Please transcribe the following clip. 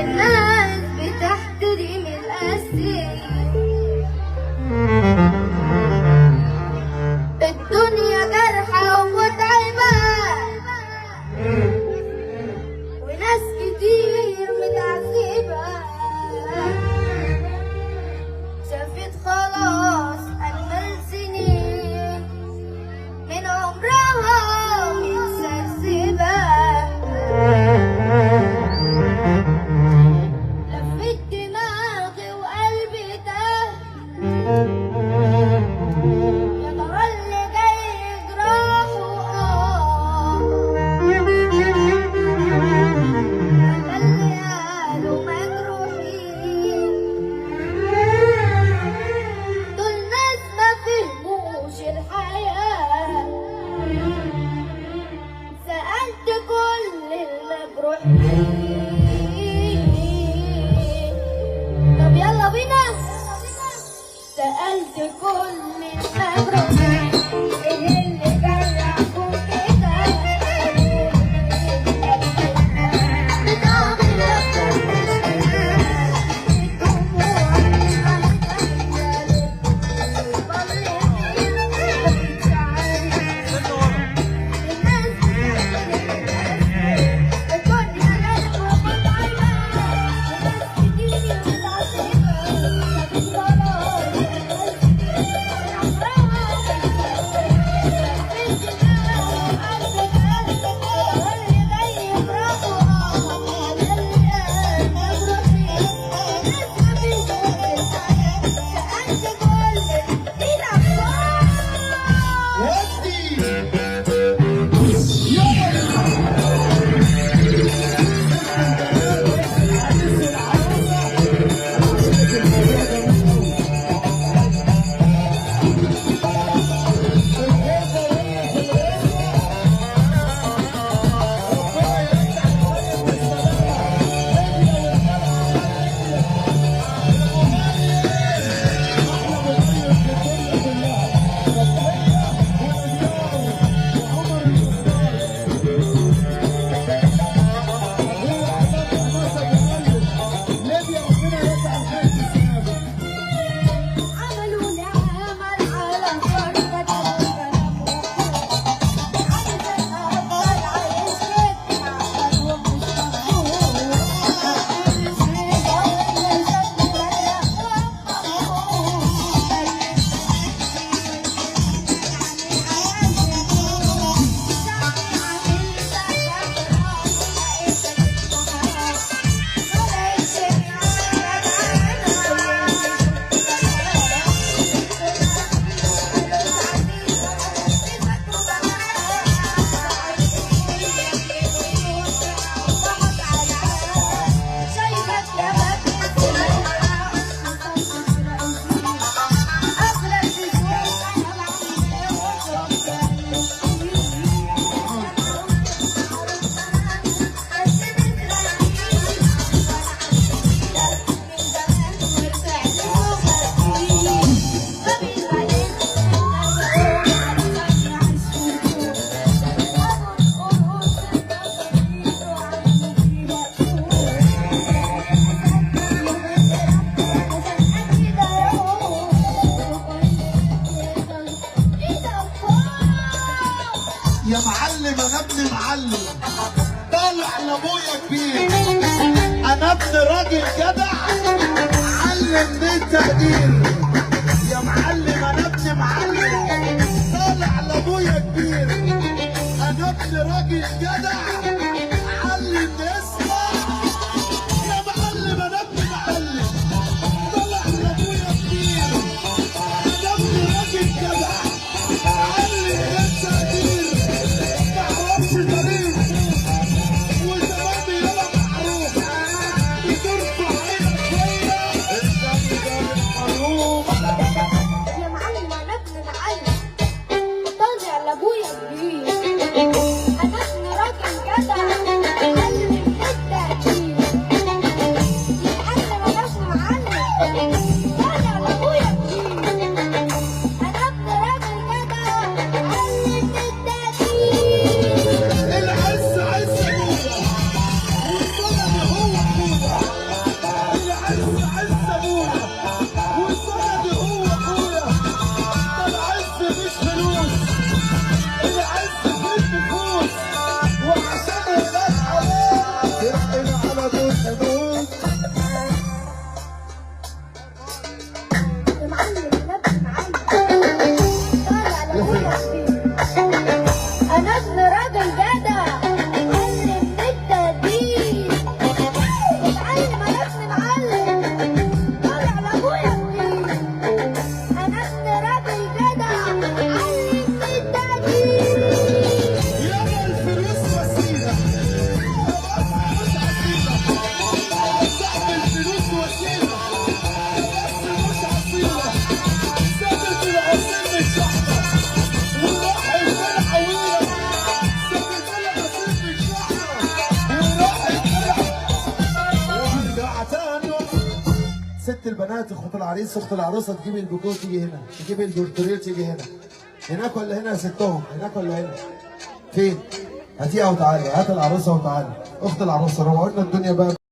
الناس بتحترم الأسير، الدنيا جرحة ومتعبة، وناس كتير متعذبة، شافت خلاص أجمل سنين من عمرها متسرسبة، لفت دماغي وقلبي تاه، يا ترى اللي جاي جراحه ولا اللي قالوا مجروحين، دول ناس ما فهموش الحياة، سألت كل المجروحين. طب يلا بينا، سألت كل المجروحين ايه اللي جرحكوا كده، بتعمل يا معلم انا ابن معلم طالع لابويا كبير، انا ابن راجل جدع علم بالتقدير. يا معلم انا ابن معلم طالع لابويا كبير، انا ابن راجل جدع علم اسمع. يا معلم انا ابن معلم طالع لابويا كبير، انا ابن راجل جدع علم بالتقدير. معرفش طريق وزماني يلا معروف، بترفع عينك شويه الدم ده الحروف. البنات اخت العريس اخت العروسه تجيب البوكيه تيجي هنا، تجيب البورتريه تيجي هنا. هناك ولا هنا يا ستهم؟ هناك ولا هنا؟ فين؟ هاتيها وتعالي، هات العروسه وتعالي. اخت العروسه روقوا لنا الدنيا بقى.